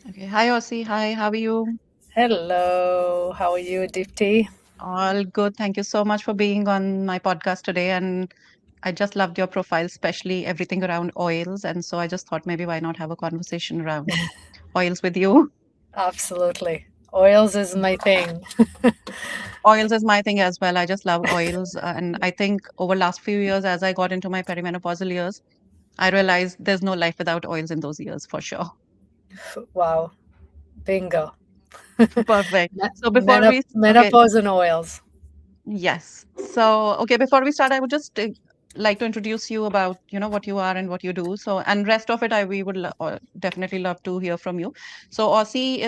Okay. Hi, Osi. Hi, how are you? Hello, how are you, Dipti? All good. Thank you so much for being on my podcast today. And I just loved your profile, especially everything around oils. And so I just thought maybe why not have a conversation around oils with you? Absolutely. Oils is my thing. Oils is my thing as well. I just love oils. And I think over last few years, as I got into my perimenopausal years, I realized there's no life without oils in those years for sure. Wow, bingo. Perfect. So before we, okay, Menopause and oils. yes. So, okay, before we start, I would just like to introduce you about, what you are and what you do. So, and rest of it, we would definitely love to hear from you. So, Aussie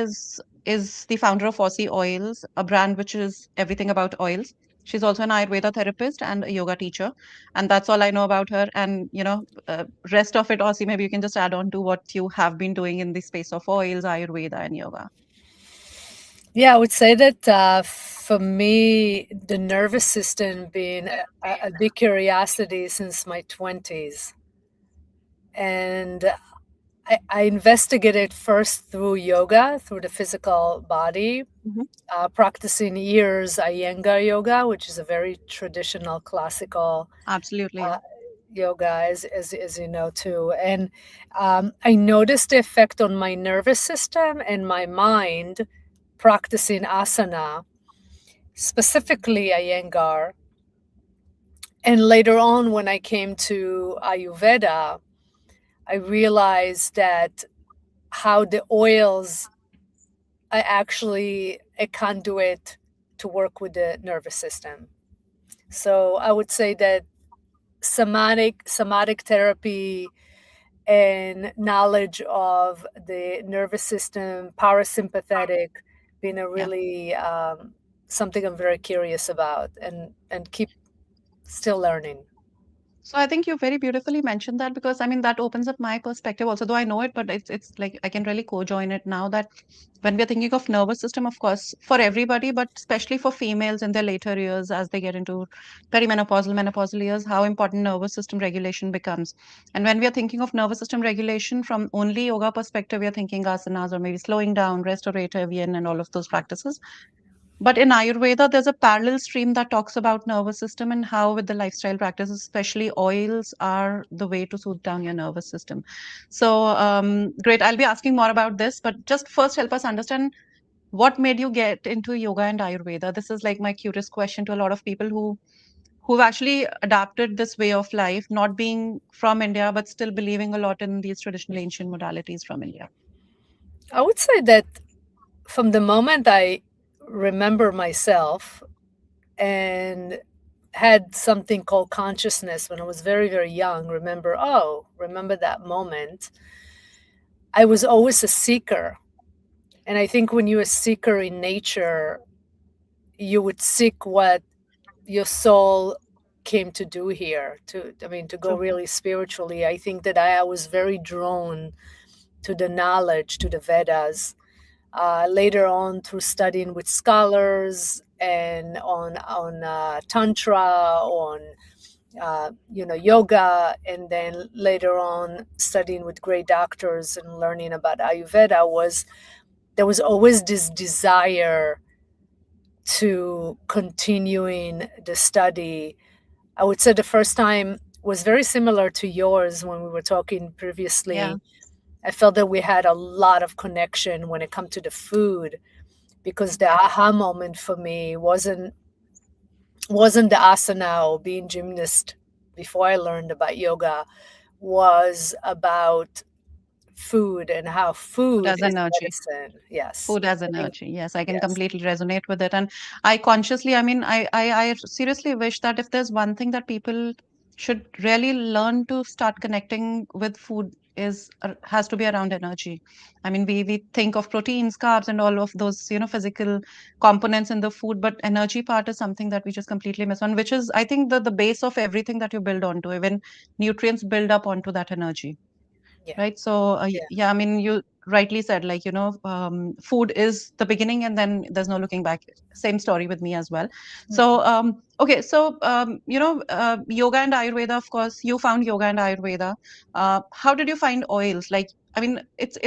is the founder of Osi Oils, a brand which is everything about oils. She's also an Ayurveda therapist and a yoga teacher, and that's all I know about her. And rest of it, Aussie, maybe you can just add on to what you have been doing in the space of oils, Ayurveda, and yoga. Yeah, I would say that for me, the nervous system being a big curiosity since my 20s. And I investigated first through yoga, through the physical body, Hmm. practicing years Ayurveda yoga, which is a very traditional classical Absolutely, yeah. uh, yoga, as you know too. And I noticed the effect on my nervous system and my mind practicing asana, specifically Iyengar. And later on, when I came to Ayurveda, I realized that how the oils are actually a conduit to work with the nervous system. So I would say that somatic therapy and knowledge of the nervous system, parasympathetic, being a Yeah. really something I'm very curious about and keep still learning. So I think you very beautifully mentioned that because I mean that opens up my perspective also, though I know it, but it's like I can really co-join it now that when we're thinking of nervous system, of course, for everybody, but especially for females in their later years as they get into perimenopausal, menopausal years, how important nervous system regulation becomes. And when we are thinking of nervous system regulation from only yoga perspective, we are thinking asanas or maybe slowing down, restorative yin and all of those practices. But in Ayurveda, there's a parallel stream that talks about nervous system and how, with the lifestyle practices, especially oils, are the way to soothe down your nervous system. So, great. I'll be asking more about this, but just first help us understand what made you get into yoga and Ayurveda. This is like my curious question to a lot of people who've actually adapted this way of life, not being from India, but still believing a lot in these traditional ancient modalities from India. I would say that from the moment I remember myself and had something called consciousness when I was very, very young, remember that moment. I was always a seeker. And I think when you're a seeker in nature, you would seek what your soul came to do here, to go True. really spiritually. I think that I was very drawn to the knowledge, to the Vedas. Later on, through studying with scholars and on tantra, on yoga, and then later on studying with great doctors and learning about Ayurveda, was there was always this desire to continuing the study. I would say the first time was very similar to yours when we were talking Yeah. previously. I felt that we had a lot of connection when it come to the food, because the aha moment for me wasn't the asana or being gymnast before I learned about yoga, was about food and how Food food as is energy. medicine. Yes. Food as I think energy. Yes, I can yes. completely resonate with it. And I consciously, I mean, I seriously wish that if there's one thing that people should really learn to start connecting with food is has to be around energy. I mean, we think of proteins, carbs, and all of those, physical components in the food, but energy part is something that we just completely miss on, which is, I think, the base of everything that you build onto. Even nutrients build up onto that energy, Yeah. right? So Yeah. yeah, I mean, rightly said, like, food is the beginning and then there's no looking back. Same story with me as well. So, okay, so, yoga and Ayurveda, of course, you found yoga and Ayurveda. How did you find oils? Like, I mean, it's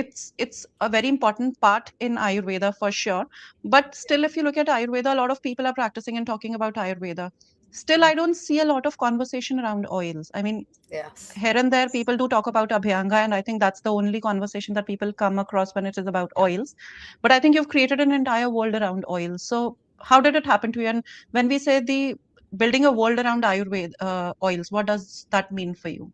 a very important part in Ayurveda for sure. But still, if you look at Ayurveda, a lot of people are practicing and talking about Ayurveda. Still, I don't see a lot of conversation around oils. I mean, Yes. here and there people do talk about Abhyanga, and I think that's the only conversation that people come across when it is about oils. But I think you've created an entire world around oils. So how did it happen to you? And when we say the building a world around Ayurveda oils, what does that mean for you?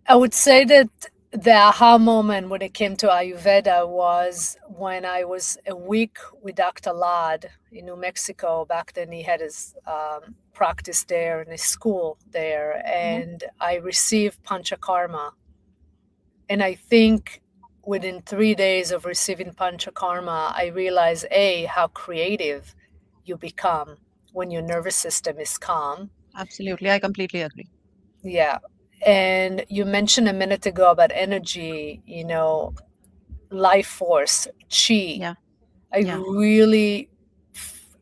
I would say that the aha moment when it came to Ayurveda was when I was a week with Dr. Lad in New Mexico. Back then, he had his practice there and his school there, Mhm. and I received Panchakarma. And I think within 3 days of receiving Panchakarma, I realized A, how creative you become when your nervous system is calm. Absolutely, I completely agree. Yeah. And you mentioned a minute ago about energy, life force, chi. Yeah, I yeah, really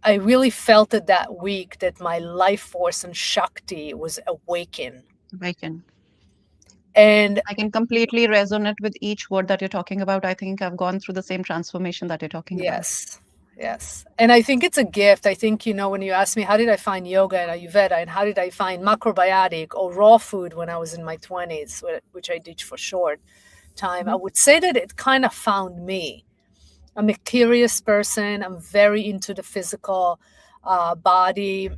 I really felt it that week that my life force and shakti was awakened. I can. And I can completely resonate with each word that you're talking about. I think I've gone through the same transformation that you're talking about. yes, yes. And I think it's a gift. I think, when you ask me, how did I find yoga and Ayurveda and how did I find macrobiotic or raw food when I was in my 20s, which I did for short time, I Mhm. would say that it kind of found me. I'm a curious person. I'm very into the physical body.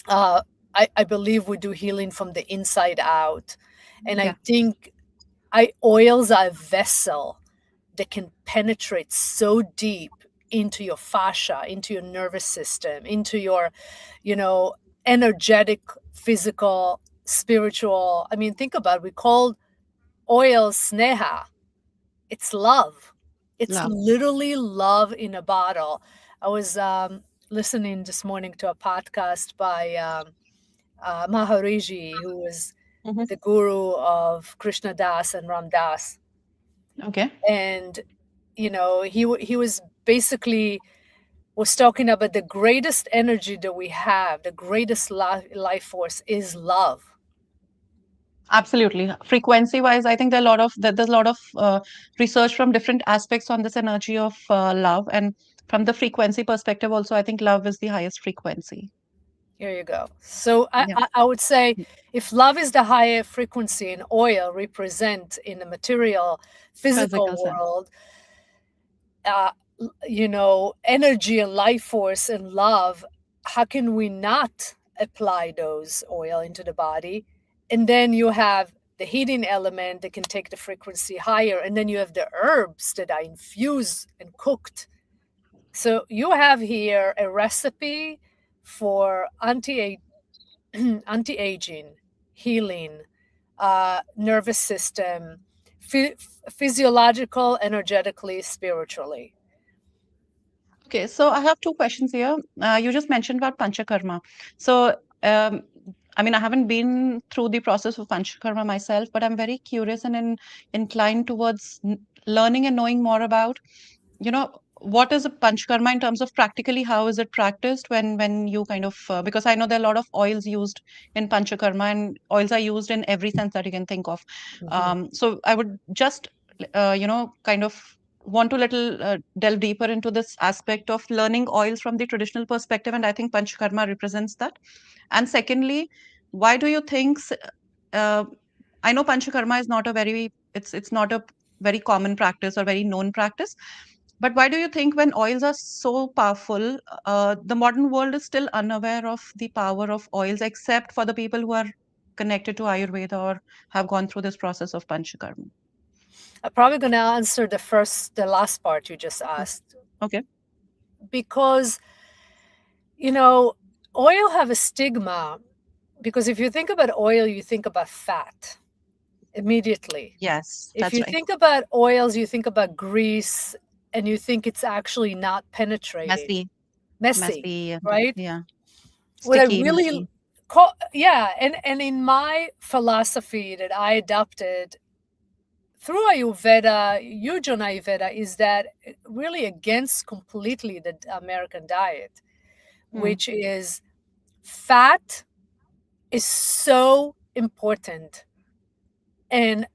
Uh, I believe we do healing from the inside out. And I Yeah, think oils are a vessel that can penetrate so deep into your fascia, into your nervous system, into your, energetic, physical, spiritual. I mean, think about it. We call oil sneha. It's love. It's love. literally love in a bottle. I was listening this morning to a podcast by Maharishi, who was Hmm. the guru of Krishna Das and Ram Das. Okay. And, he was basically was talking about the greatest energy that we have, the greatest life force is love. Absolutely. Frequency wise, I think there's a lot of research from different aspects on this energy of love, and from the frequency perspective also, I think love is the highest frequency. Here you go. So Yeah. I would say if love is the higher frequency and oil represent in the material, physical Physical sense. world, uh, energy and life force and love, how can we not apply those oil into the body? And then you have the heating element that can take the frequency higher. And then you have the herbs that are infused and cooked. So you have here a recipe for anti-aging, healing, nervous system, physiological, energetically, spiritually. Okay, so I have two questions here. You just mentioned about Panchakarma. So, I mean, I haven't been through the process of Panchakarma myself, but I'm very curious and inclined towards learning and knowing more about, what is a Panchakarma in terms of practically how is it practiced when you kind of because I know there are a lot of oils used in Panchakarma, and oils are used in every sense that you can think of. Mhm. So I would just kind of want to little delve deeper into this aspect of learning oils from the traditional perspective, and I think Panchakarma represents that. And secondly, why do you think uh, I know Panchakarma is not a very it's not a very common practice or very known practice, but why do you think when oils are so powerful, the modern world is still unaware of the power of oils, except for the people who are connected to Ayurveda or have gone through this process of Panchakarma? I'm probably going to answer the last part you just Mm. asked, Okay. because, you know, oil have a stigma. Because if you think about oil, you think about fat immediately. Yes, If that's you right. think about oils, you think about grease and you think it's actually not penetrating, Messy, messy, messy, and right? yeah, What I sticky, really messy. call, yeah, and in my philosophy that I adopted through Ayurveda, huge on Ayurveda, is that really against completely the American diet, Hmm. which is fat is so important. And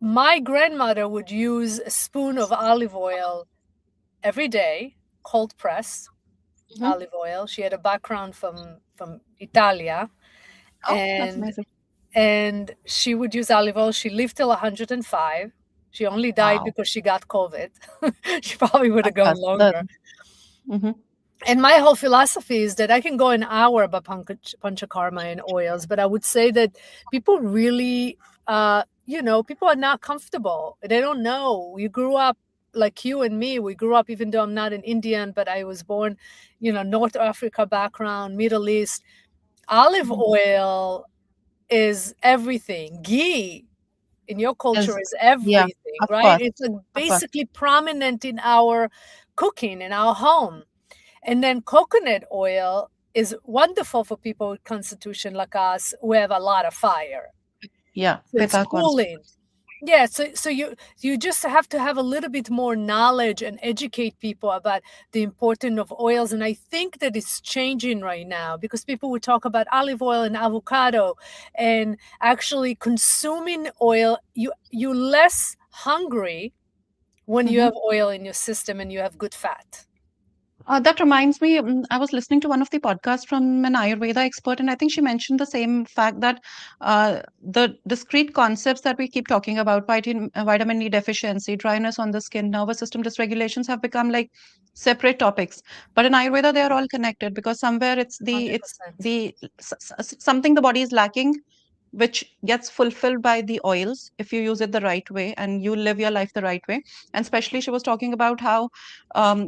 my grandmother would use a spoon of olive oil every day, cold press Hmm. olive oil. She had a background from Italia, Oh, that's and amazing. she would use olive oil. She lived till 105. She only died Wow. because she got COVID. She probably would Of have gone course. The longer. hmm And my whole philosophy is that I can go an hour about panchakarma and oils, but I would say that people really, people are not comfortable. They don't know. You grew up like you and me. We grew up, even though I'm not an Indian, but I was born, North Africa background, Middle East. Olive hmm oil is everything. Ghee in your culture is is yeah, everything, of right? course, It's like of course. basically prominent in our cooking in our home. And then coconut oil is wonderful for people with constitution like us who have a lot of fire. Yeah, So it's Pitta concept. cooling. Yeah, so you just have to have a little bit more knowledge and educate people about the importance of oils. And I think that it's changing right now because people would talk about olive oil and avocado, and actually consuming oil, you less hungry when you Hmm. have oil in your system and you have good fat. That reminds me, I was listening to one of the podcasts from an Ayurveda expert, and I think she mentioned the same fact that the discrete concepts that we keep talking about, vitamin D deficiency, dryness on the skin, nervous system dysregulations, have become like separate topics. But in Ayurveda, they are all connected because somewhere it's 100%. the something the body is lacking, which gets fulfilled by the oils if you use it the right way and you live your life the right way. And especially she was talking about how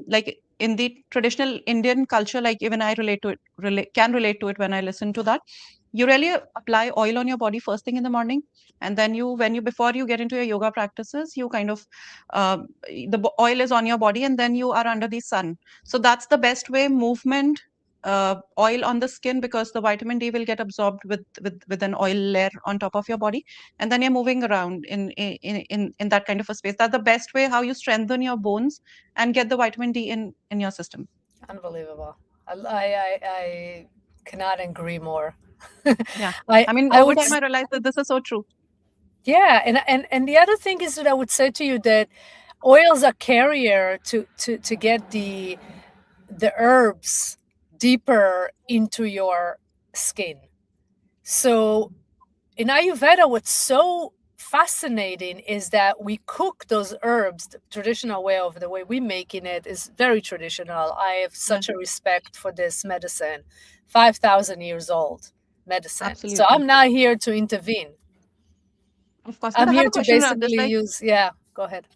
like in the traditional Indian culture, like even I relate to it, can relate to it when I listen to that. You really apply oil on your body first thing in the morning, and then when you before you get into your yoga practices, you kind of uh, oil is on your body, and then you are under the sun. So that's the best way movement. Oil on the skin because the vitamin D will get absorbed with an oil layer on top of your body, and then you're moving around in that kind of a space. That's the best way how you strengthen your bones and get the vitamin D in your system. Unbelievable. I cannot agree more. Yeah. I I mean, I over would time, I realized that this is so true. yeah, and the other thing is that I would say to you that oils are carrier to get the herbs deeper into your skin. So in Ayurveda, what's so fascinating is that we cook those herbs. The traditional way of the way we making it is very traditional. I have Yeah, such a respect for this medicine, 5,000 years old medicine. So absolutely. I'm not here to intervene. Of course. But I'm I have here a to question around this. basically Like, use, yeah, go ahead.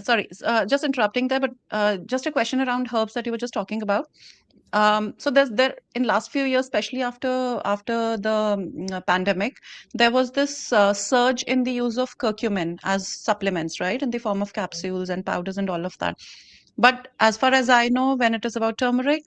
sorry, just interrupting there, but just a question around herbs that you were just talking about. So there in last few years, especially after the pandemic, there was this surge in the use of curcumin as supplements, right, in the form of capsules and powders and all of that. But as far as I know, when it is about turmeric,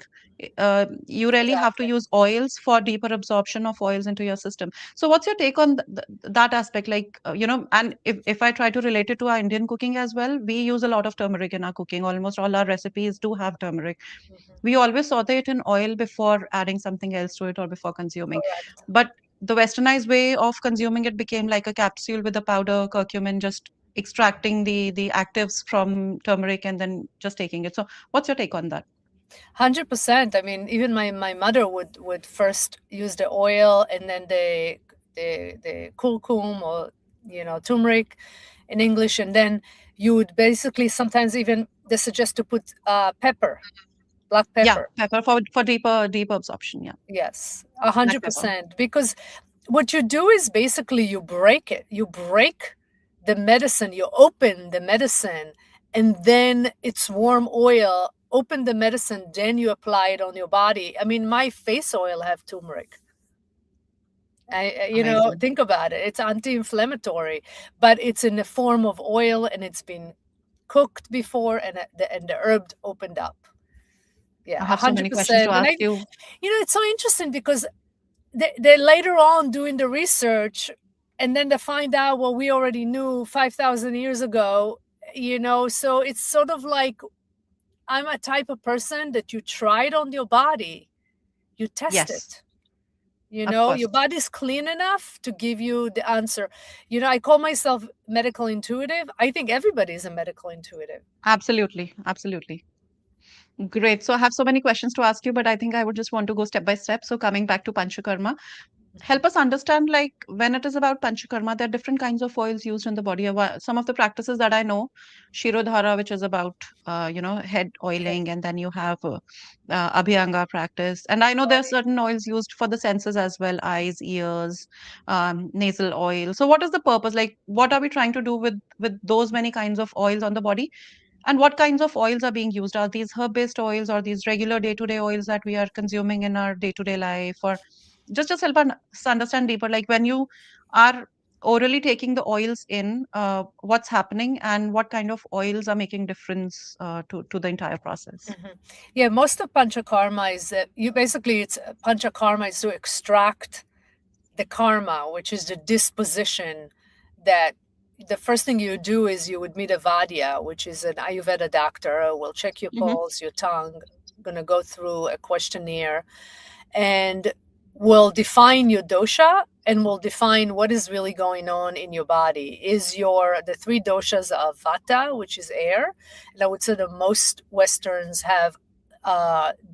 you really have to Exactly. use oils for deeper absorption of oils into your system. So, what's your take on that aspect? Like, and if I try to relate it to our Indian cooking as well, we use a lot of turmeric in our cooking. Almost all our recipes do have turmeric. Mhm. We always saute it in oil before adding something else to it or before consuming. Correct. But the westernized way of consuming it became like a capsule with a powder curcumin, just extracting the actives from turmeric and then just taking it. So what's your take on that? 100%. I mean, even my mother would first use the oil and then the curcum, or turmeric in English, and then you would basically sometimes even they suggest to put pepper, black Yeah, pepper. pepper for deeper absorption. Yeah, Yes, a black hundred pepper. percent. Because what you do is basically you break it. You break the medicine. You open the medicine, and then it's warm oil. Open the medicine, then you apply it on your body. I mean, my face oil have turmeric. Amazing. Think about it. It's anti-inflammatory, but it's in the form of oil, and it's been cooked before, and the herb opened up. Yeah, I a have so hundred many questions to percent. And ask you. it's so interesting because they later on doing the research, and then to find out what we already knew 5,000 years ago, so it's sort of like, I'm a type of person that you try it on your body, you test Yes, it. of Your course. body's clean enough to give you the answer. I call myself medical intuitive. I think everybody is a medical intuitive. Absolutely. Absolutely. Great. So I have so many questions to ask you, but I think I would just want to go step by step. So coming back to Panchakarma, help us understand, like, when it is about Panchakarma, there are different kinds of oils used in the body. Some of the practices that I know, Shirodhara, which is about head Okay. oiling, and then you have Abhyanga practice, and I know there are Right. certain oils used for the senses as well, eyes, ears, nasal oil. So what is the purpose? Like, what are we trying to do with those many kinds of oils on the body? And what kinds of oils are being used? Are these herb-based oils or these regular day-to-day oils that we are consuming in our day-to-day life? Or just help us understand deeper, like when you are orally taking the oils in, what's happening and what kind of oils are making difference to the entire process. Mhm. Yeah, most of panchakarma is that you basically, it's panchakarma is to extract the karma, which is the disposition that the first thing you do is you would meet a Vadya, which is an Ayurveda doctor, who will check your Mm-hmm. pulse, your tongue, going to go through a questionnaire, and will define your dosha and will define what is really going on in your body. Is the three doshas of Vata, which is air, and I would say that most Westerns have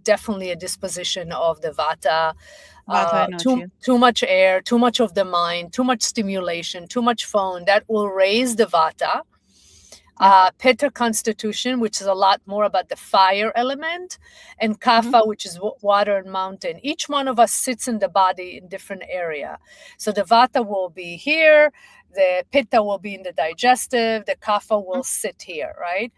definitely a disposition of the Vata, Vata too energy. too much air, too much of the mind, too much stimulation, too much phone. That will raise the Vata. Yeah. Pitta constitution, which is a lot more about the fire element, and Mm-hmm. Kapha, which is water and mountain. Each one of us sits in the body in different area. So the Vata will be here, the Pitta will be in the digestive, the Kapha will sit here, right?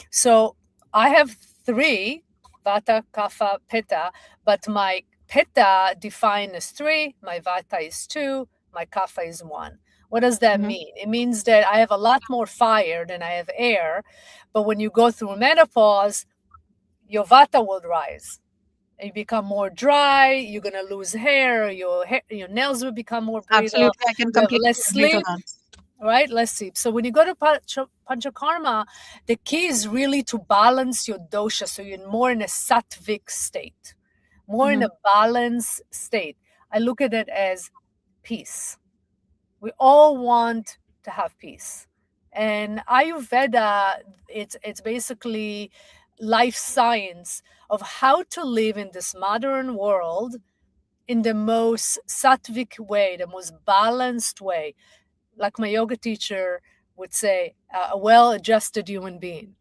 So I have three, Vata, Kapha, Pitta, but my Pitta defined as three, my Vata is two, my Kapha is one. What does that Mm-hmm. mean? It means that I have a lot more fire than I have air, but when you go through menopause, your Vata will rise. You become more dry, you're going to lose hair, your nails will become more brittle, Absolutely. I can you have completely less agree to sleep, that. right? Let's see. So when you go to Panchakarma, the key is really to balance your dosha. So you're more in a sattvic state, more in Mm-hmm. a balanced state. I look at it as peace. We all want to have peace. And Ayurveda, it's basically life science of how to live in this modern world in the most sattvic way, the most balanced way, like my yoga teacher would say, a well-adjusted human being.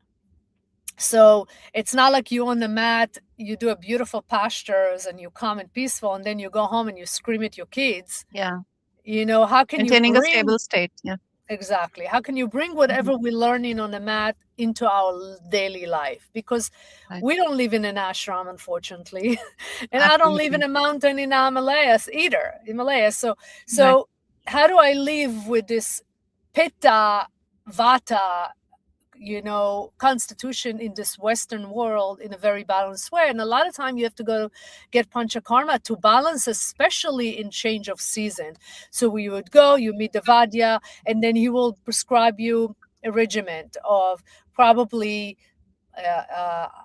So it's not like you on the mat, you do a beautiful postures and you calm and peaceful, and then you go home and you scream at your kids. Yeah. How can you Maintaining a bring stable state. Yeah. exactly? How can you bring Mm-hmm. whatever we're learning on the mat into our daily life? Because Right. we don't live in an ashram, unfortunately, and I don't live in Absolutely. a mountain in Himalayas either. Himalayas. So, Right. so how do I live with this Pitta, Vata, constitution in this Western world in a very balanced way? And a lot of time you have to go get panchakarma to balance, especially in change of season. So we would go, you meet the Vadya, and then he will prescribe you a regimen of probably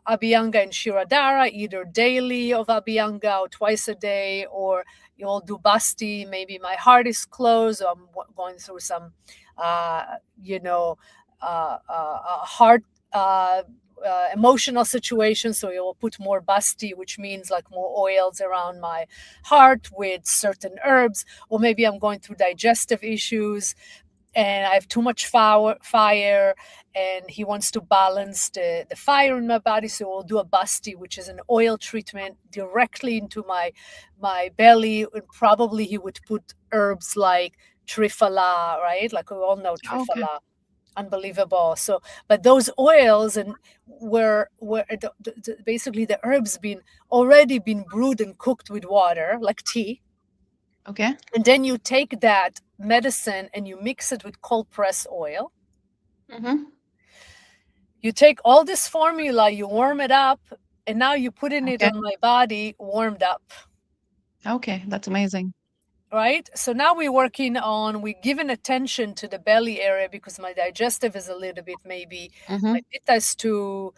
Abhyanga and Shirodhara, either daily of Abhyanga or twice a day, or you'll do Basti. Maybe my heart is closed, or I'm going through some, uh, you know, heart. Emotional situation, so you will put more basti, which means like more oils around my heart with certain herbs, or maybe I'm going through digestive issues and I have too much fire, and he wants to balance the fire in my body. So we'll do a basti, which is an oil treatment directly into my belly. And probably he would put herbs like triphala, right? Like we all know Okay. triphala. Unbelievable. So, but those oils and were basically the herbs been already been brewed and cooked with water, like tea, Okay. and then you take that medicine and you mix it with cold press oil. Mm-hmm. You take all this formula, you warm it up, and now you put in it Okay. on my body warmed up. Okay. That's amazing. right? So now we're giving attention to the belly area because my digestive is a little bit, maybe Mm-hmm. my pitta is too,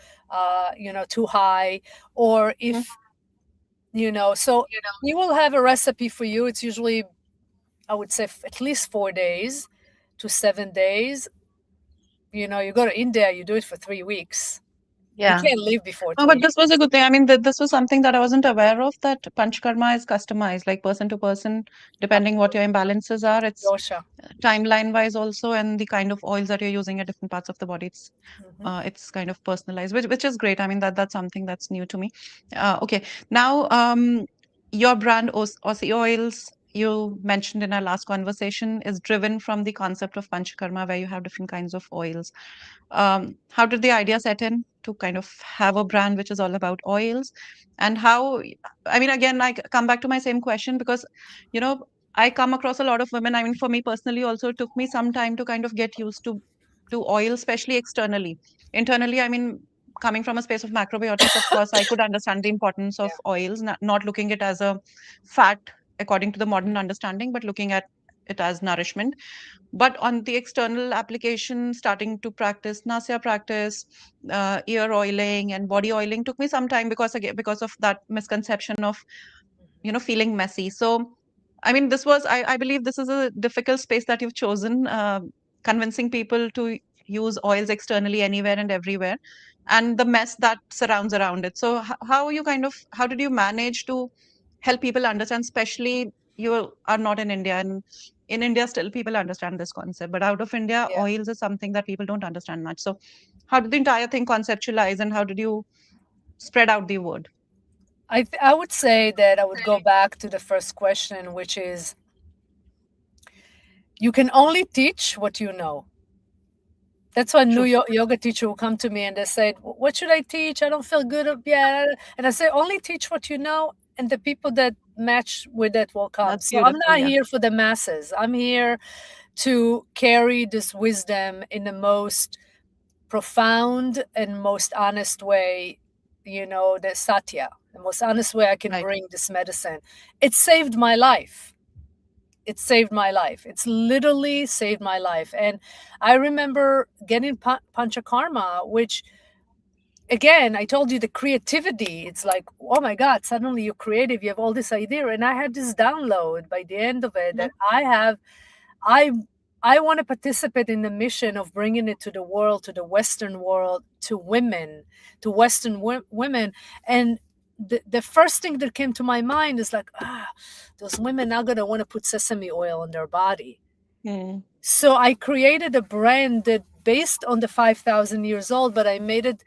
too high. Or Mm-hmm. if, so we will have a recipe for you. It's usually, I would say, at least 4 days to 7 days. You go to India, you do it for 3 weeks. You Yeah. can't leave before Oh, three but this was a weeks. good thing. I mean, this was something that I wasn't aware of, that Panchkarma is customized, like person to person, depending what your Absolutely. imbalances are. It's Dosha. timeline wise also, and the kind of oils that you're using at different parts of the body. Hmm. It's kind of personalized, which is great. I mean, that's something that's new to me. Okay, now your brand Osi Oils, you mentioned in our last conversation, is driven from the concept of Panchakarma, where you have different kinds of oils. How did the idea set in to kind of have a brand which is all about oils? And how, I mean, again, come back to my same question because, you know, I come across a lot of women. I mean, for me personally, also, it took me some time to kind of get used to oil, especially externally. Internally, I mean, coming from a space of macrobiotics, of course, I could understand the importance of Yeah. oils, not looking it as a fat according to the modern understanding, but looking at it as nourishment. But on the external application, starting to practice nasya practice, ear oiling and body oiling took me some time because again because of that misconception of feeling messy. So I mean, I believe this is a difficult space that you've chosen, convincing people to use oils externally anywhere and everywhere, and the mess that surrounds around it. So how did you manage to help people understand, especially you are not in India, and in India still people understand this concept, but out of India, Yeah. oils is something that people don't understand much. So how did the entire thing conceptualize, and how did you spread out the word? I would say that I would go back to the first question, which is, you can only teach what you know. That's why new True. yoga teacher will come to me and they say, "What should I teach? I don't feel good yet." And I say, "Only teach what you know, and the people that match with it will come." That's So I'm beautiful. not Yeah. here for the masses. I'm here to carry this wisdom in the most profound and most honest way, the satya, the most honest way I can Right. bring this medicine. It saved my life. It saved my life. It's literally saved my life. And I remember getting panchakarma, which, again, I told you, the creativity, it's like, oh my God, suddenly you're creative, you have all this idea. And I had this download by the end of it, that I I want to participate in the mission of bringing it to the world, to the Western world, to women, to Western women. And the first thing that came to my mind is like, those women are going to want to put sesame oil on their body. Mm. So I created a brand that based on the 5,000 years old, but I made it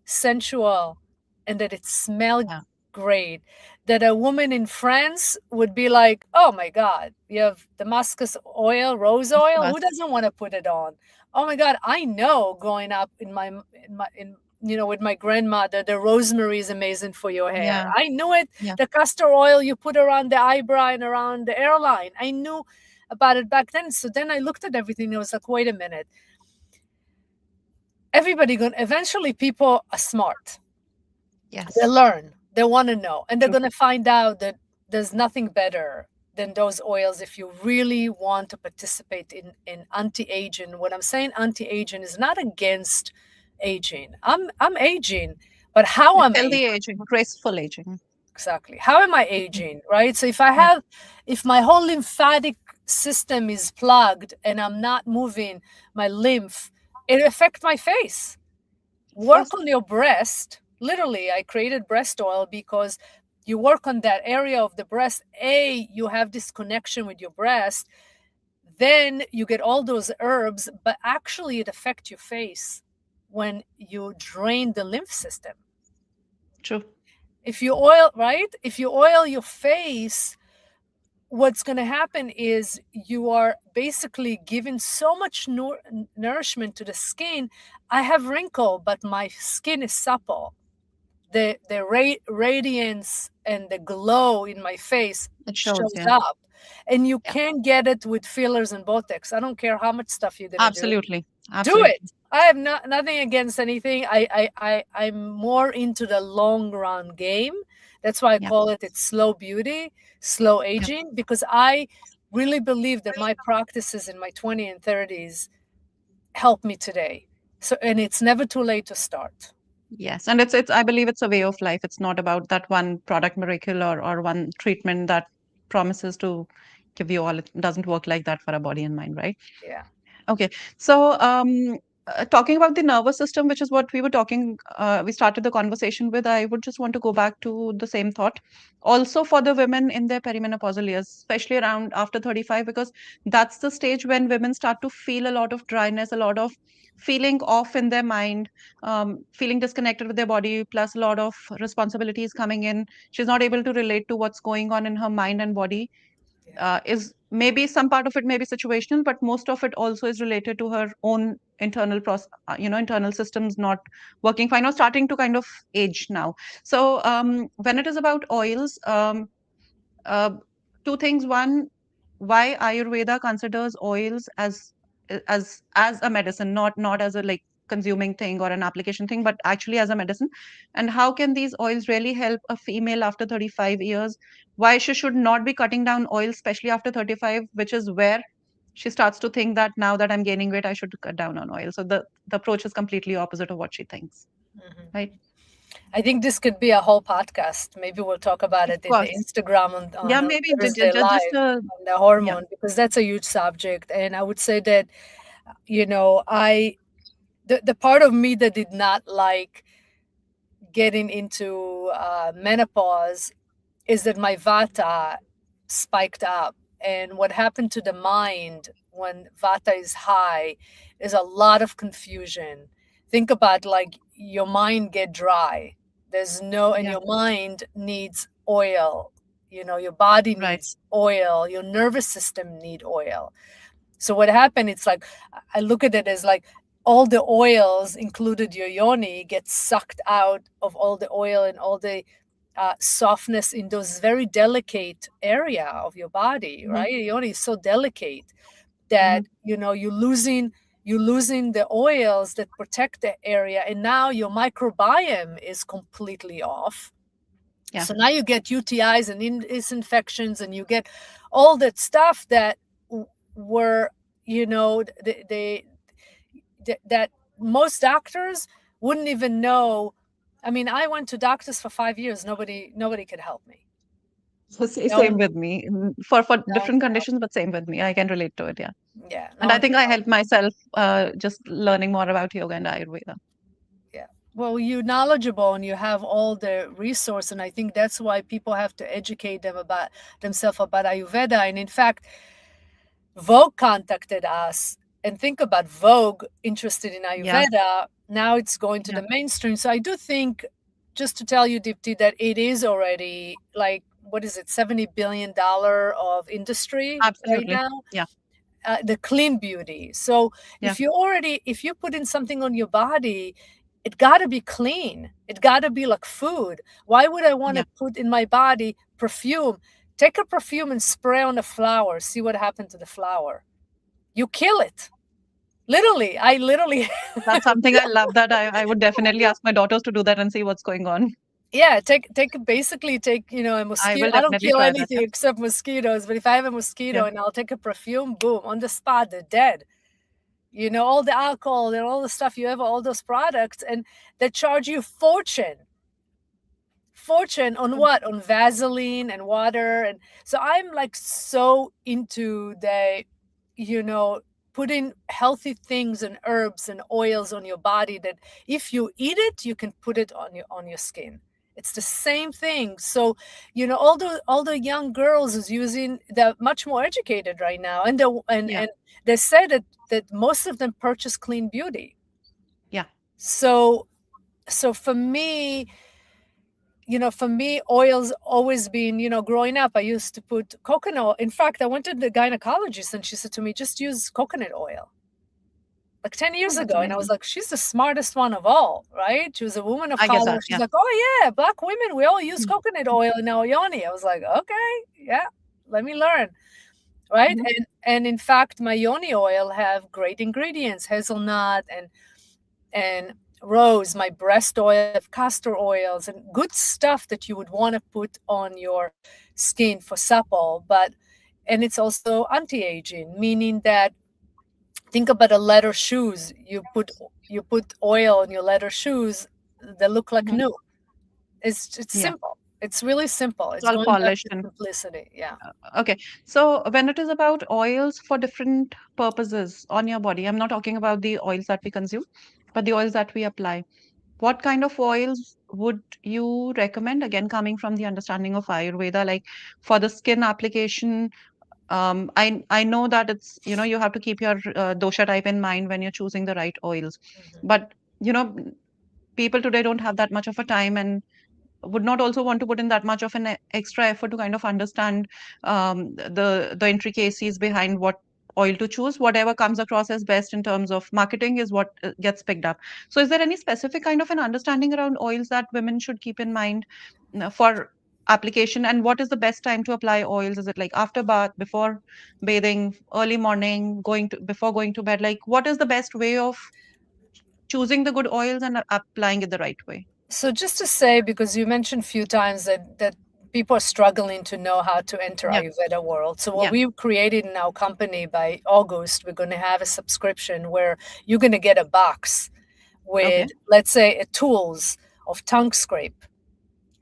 sensual and that it smelled Yeah. great, that a woman in France would be like, oh my God, you have Damascus oil, rose Of oil, who course. doesn't want to put it on? Oh my God, I know, growing up in with my grandmother, the rosemary is amazing for your hair. Yeah. I knew it. Yeah. The castor oil you put around the eyebrow and around the airline, I knew about it back then. So then I looked at everything and I was like, wait a minute, everybody going eventually, people are smart. They Yes. learn, they want to know, and they're True. going to find out that there's nothing better than those oils if you really want to participate in anti-aging. What I'm saying, anti-aging, is not against aging. I'm aging, but how It's am I healthy aging, graceful aging. exactly? How am I Mm. aging, right? So Yeah. if my whole lymphatic system is plugged and I'm not moving my lymph, it affects my face. Of Work course. on your breast. Literally, I created breast oil because you work on that area of the breast. You have this connection with your breast. Then you get all those herbs, but actually it affects your face when you drain the lymph system. True. If you oil, right? If you oil your face, what's going to happen is you are basically giving so much nourishment to the skin. I have wrinkle, but my skin is supple. The radiance and the glow in my face It shows. shows Yeah. up, and you Yeah. can't get it with fillers and botox. I don't care how much stuff you're gonna Absolutely. do it. Absolutely. I have nothing against anything. I'm more into the long run game That's why I Yeah. call it's slow beauty, slow aging, because I really believe that my practices in my 20s and 30s help me today. So, and it's never too late to start. Yes, and it's I believe it's a way of life. It's not about that one product miracle or one treatment that promises to give you all. It doesn't work like that for our body and mind, right? Yeah. Okay. So, talking about the nervous system, which is what we were talking, we started the conversation with, I would just want to go back to the same thought. Also, for the women in their perimenopausal years, especially around after 35, because that's the stage when women start to feel a lot of dryness, a lot of feeling off in their mind, feeling disconnected with their body, plus a lot of responsibilities coming in. She's not able to relate to what's going on in her mind and body. Yeah. Is maybe some part of it may be situational, but most of it also is related to her own internal process, internal systems not working fine or starting to kind of age now. So when it is about oils, uh, two things. One, why Ayurveda considers oils as a medicine, not as a like consuming thing or an application thing, but actually as a medicine. And how can these oils really help a female after 35 years? Why she should not be cutting down oil, especially after 35, which is where she starts to think that now that I'm gaining weight, I should cut down on oil. So the approach is completely opposite of what she thinks, Mhm. right? I think this could be a whole podcast. Maybe we'll talk about Of it in the course. Instagram Yeah, on maybe Thursday just Live on the yeah, hormone, because that's a huge subject. And I would say that, the part of me that did not like getting into menopause is that my Vata spiked up. And what happened to the mind when Vata is high is a lot of confusion. Think about like your mind get dry. And yeah, your mind needs oil. Your body right. needs oil. Your nervous system need oil. So what happened, it's like, I look at it as like all the oils, included your yoni, get sucked out of all the oil and all the softness in those very delicate area of your body, Hmm. right? Your yoni is so delicate Hmm. that, you're losing the oils that protect the area. And now your microbiome is completely off. Yeah. So now you get UTIs and infections, and you get all that stuff that were, that most doctors wouldn't even know. I mean, I went to doctors for 5 years. Nobody could help me. So No same one, with me. For no one different could help. conditions, but same with me. I can relate to it. Yeah. Yeah, no And I one think could I help. helped myself just learning more about yoga and Ayurveda. Yeah. Well, you're knowledgeable and you have all the resource, and I think that's why people have to educate themselves about Ayurveda. And in fact, Vogue contacted us, and think about Vogue interested in Yeah. Ayurveda. Now it's going to Yeah. the mainstream. So I do think, just to tell you, Dipti, that it is already like, what is it, $70 billion of industry right Absolutely. now, Yeah. the clean beauty. So Yeah. if you put in something on your body, it got to be clean. It got to be like food. Why would I want Yeah. to put in my body perfume? Take a perfume and spray on a flower. See what happened to the flower. You kill it. Literally, I literally, That's something I love that I would definitely ask my daughters to do that and see what's going on. yeah, basically take, a I mosquito. will I don't definitely kill try that. anything Yeah. except mosquitoes, but if I have a Yeah. mosquito and I'll take a perfume, boom, on the spot, they're dead. All the alcohol and all the stuff you have, all those products, and they charge you fortune on Mm. what? On Vaseline and water. And so I'm like so into you know putting healthy things and herbs and oils on your body, that if you eat it, you can put it on your skin. It's the same thing. So all the young girls is using, they're much more educated right now, and Yeah. they say that most of them purchase clean beauty. Yeah. So for me, oil's always been, growing up, I used to put coconut oil. In fact, I went to the gynecologist and she said to me, just use coconut oil. Like 10 Oh, years that's ago. And I was amazing. like, she's the smartest one of all, right? She was a woman of I guess color. that. She's Yeah. like, oh yeah, Black women, we all use Mm. coconut oil in our yoni. I was like, okay, yeah, let me learn. Right. Mhm. And in fact, my yoni oil have great ingredients, hazelnut and rose, my breast oil, castor oils, and good stuff that you would want to put on your skin for supple. And it's also anti-aging, meaning that think about a leather shoes. You put oil on your leather shoes, they look like Hmm. new. It's Yeah, simple. It's really simple. it's It's all going back polished to and simplicity. Yeah. okay. So when it is about oils for different purposes on your body, I'm not talking about the oils that we consume, but the oils that we apply. What kind of oils would you recommend? Again, coming from the understanding of Ayurveda, like for the skin application, I know that it's, you have to keep your dosha type in mind when you're choosing the right oils. Mhm. But, people today don't have that much of a time and would not also want to put in that much of an extra effort to kind of understand the intricacies behind what oil to choose. Whatever comes across as best in terms of marketing is what gets picked up. So is there any specific kind of an understanding around oils that women should keep in mind for application, and what is the best time to apply oils? Is it like after bath, before bathing, early morning, going to before going to bed? Like what is the best way of choosing the good oils and applying it the right way? So just to say, because you mentioned a few times that people are struggling to know how to enter Yeah, Ayurveda world. So what yeah. we created in our company by August, we're going to have a subscription where you're going to get a box Okay. with, let's say, tools of tongue scrape.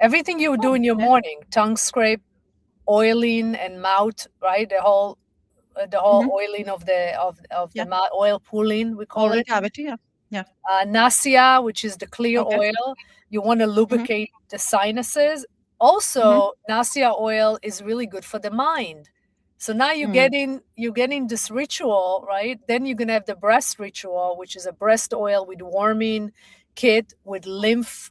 Everything you Oh, do in your okay. morning, tongue scrape, oiling and mouth, right? The whole Hmm. oiling of the Yeah. mouth, oil pulling, we call Oral it. cavity. Yeah. Yeah. Nasia, which is the clear Okay. oil. You want to Hmm. lubricate the sinuses. Hmm. Also, Nasia oil is really good for the mind. So now Mm. you're getting this ritual, right? Then you're gonna have the breast ritual, which is a breast oil with warming kit with lymph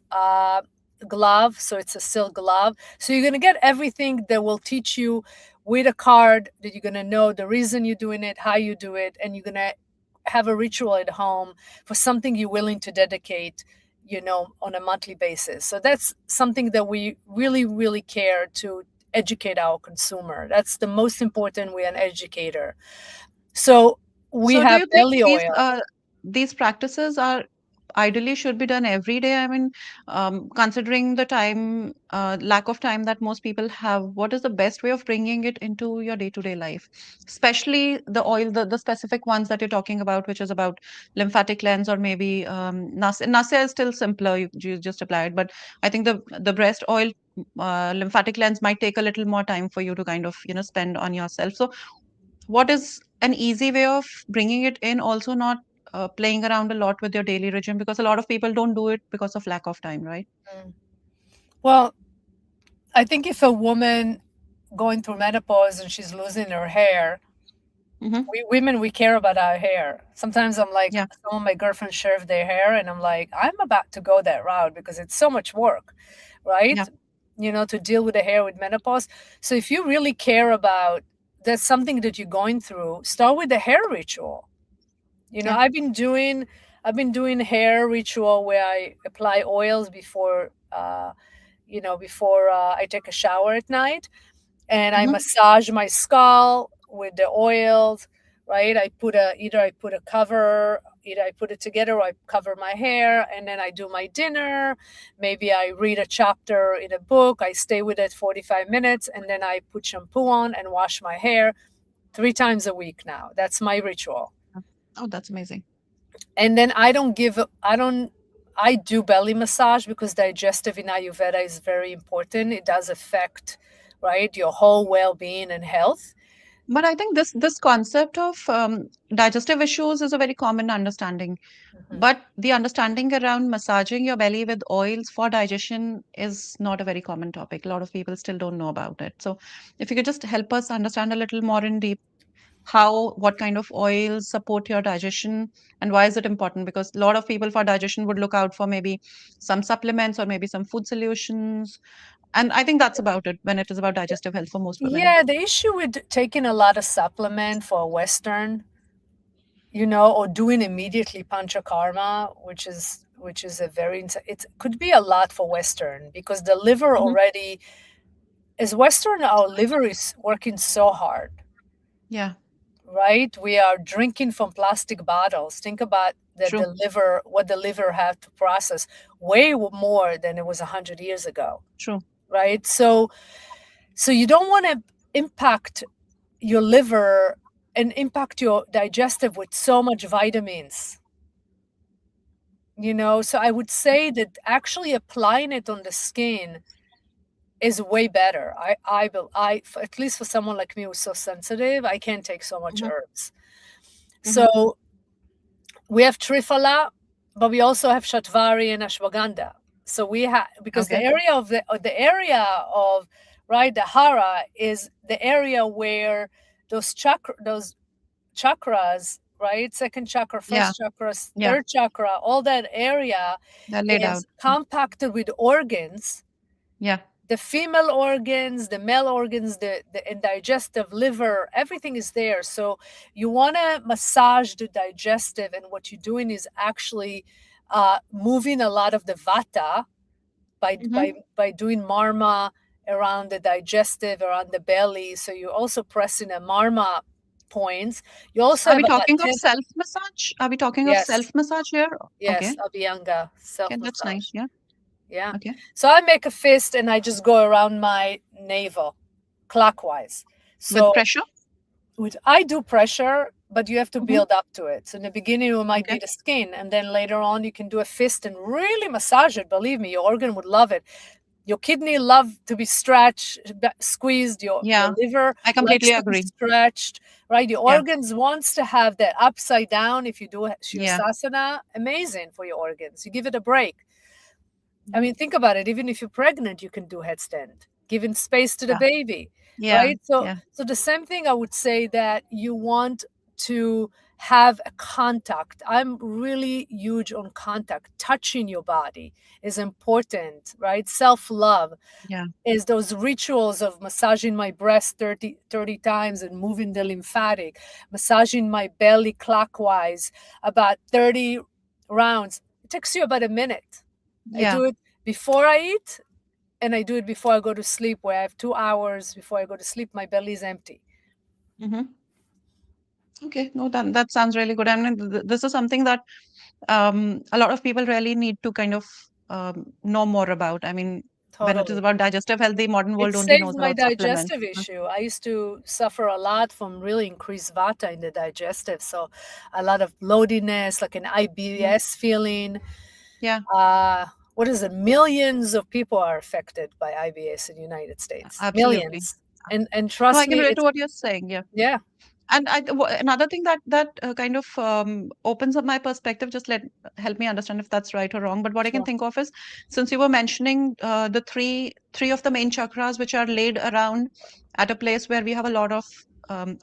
glove. So it's a silk glove. So you're gonna get everything that will teach you with a card that you're gonna know the reason you're doing it, how you do it, and you're gonna have a ritual at home for something you're willing to dedicate, on a monthly basis. So that's something that we really, really care to educate our consumer. That's the most important. We're an educator. So we So do have you think belly these oil. these practices are ideally should be done every day? I mean, considering the time, lack of time that most people have, what is the best way of bringing it into your day-to-day life? Especially the oil, the specific ones that you're talking about, which is about lymphatic cleanse or maybe Nasya. Nasya is still simpler, you just apply it. But I think the breast oil lymphatic cleanse might take a little more time for you to kind of, spend on yourself. So what is an easy way of bringing it in, also not playing around a lot with your daily regime, because a lot of people don't do it because of lack of time, right? Mm. Well, I think if a woman going through menopause and she's losing her hair, Mm-hmm. we women, we care about our hair. Sometimes I'm like, Yeah, some of my girlfriends shave their hair, and I'm like, I'm about to go that route because it's so much work, right? yeah, To deal with the hair with menopause. So if you really care about that's something that you're going through, start with the hair ritual. yeah. I've been doing hair ritual where I apply oils before I take a shower at night, and I Mm-hmm. massage my skull with the oils, right? Either I put it together or I cover my hair, and then I do my dinner. Maybe I read a chapter in a book. I stay with it 45 minutes, and then I put shampoo on and wash my hair 3 times a week now. That's my ritual. Oh, that's amazing. And then I do belly massage because digestive in Ayurveda is very important. It does affect, right, your whole well-being and health. But I think this concept of digestive issues is a very common understanding. Mhm. But the understanding around massaging your belly with oils for digestion is not a very common topic. A lot of people still don't know about it. So if you could just help us understand a little more in deep what kind of oils support your digestion, and why is it important? Because a lot of people for digestion would look out for maybe some supplements or maybe some food solutions. And I think that's about it when it is about digestive health for most women. Yeah, the issue with taking a lot of supplement for Western, or doing immediately panchakarma, which is it could be a lot for Western because the liver Hmm. already is Western. Our liver is working so hard, Yeah. right? We are drinking from plastic bottles. Think about that True. the liver, what the liver had to process way more than it was 100 years ago, True. right? So you don't want to impact your liver and impact your digestive with so much vitamins. So I would say that actually applying it on the skin is way better. At least for someone like me who's so sensitive, I can't take so much Hmm. herbs. Hmm. So we have Triphala, but we also have Shatvari and Ashwagandha. So we have, because Okay. the area of right, the hara is the area where those chakras, right, second chakra, Yeah. first chakra, Yeah. third chakra, all that area They're laid out. is compacted with organs, Yeah. the female organs, the male organs, the digestive, liver, everything is there. So you want to massage the digestive, and what you're doing is actually moving a lot of the vata Hmm. by doing marma around the digestive, around the belly. So you're also pressing a marma points. You also Are have we about talking of 10. self massage? Are we talking of self Yes, massage here? Okay. yes, Abhyanga, self Okay, that's nice. massage. Yeah. Yeah. Okay. So I make a fist and I just go around my navel clockwise. With So pressure? I do pressure, but you have to Hmm. build up to it. So in the beginning, it might Okay. be the skin, and then later on, you can do a fist and really massage it. Believe me, your organ would love it. Your kidney love to be stretched, squeezed. Your Yeah. liver I likes completely to be agree. stretched, right? Your Yeah. organs wants to have that upside down. If you do Yeah. Shirasasana, amazing for your organs. You give it a break. I Mhm. mean, think about it. Even if you're pregnant, you can do headstand, giving space to the Yeah. baby, Yeah. right? So, Yeah. so the same thing I would say that you want to have a contact. I'm really huge on contact. Touching your body is important, right? Self-love Yeah. is those rituals of massaging my breast 30 times and moving the lymphatic, massaging my belly clockwise about 30 rounds. It takes you about a minute. I Yeah. do it before I eat and I do it before I go to sleep, where I have 2 hours before I go to sleep, my belly is empty. Hmm. Okay. No, that sounds really good. I mean, this is something that a lot of people really need to kind of know more about. I mean, when it is Totally. about digestive health, the modern It world only saved knows my about supplements. digestive issue. I used to suffer a lot from really increased vata in the digestive. So a lot of bloatiness, like an Yeah. IBS feeling. Yeah. What is it? Millions of people are affected by IBS in the United States. Absolutely. Millions. And No, I trust can me, relate to it's, what you're saying. Yeah. yeah, And another thing that kind of opens up my perspective, just help me understand if that's right or wrong. But what I can sure, think of is, since you were mentioning the three of the main chakras which are laid around at a place where we have a lot of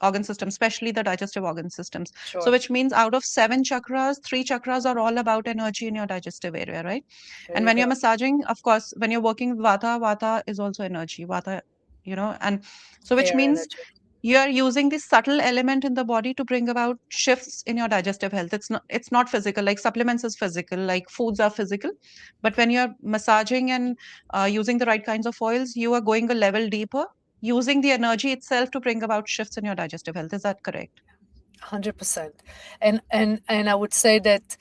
organ systems, especially the digestive organ systems. So, sure. which means out of 7 chakras, 3 chakras are all about energy in your digestive area, right? There And you when you're go. massaging, of course, when you're working with Vata, Vata is also energy. Vata, and so which Air means energy. you are using this subtle element in the body to bring about shifts in your digestive health. It's not physical. Like supplements is physical, like foods are physical, but when you're massaging and using the right kinds of oils, you are going a level deeper, using the energy itself to bring about shifts in your digestive health. Is that correct? 100%. And I would say that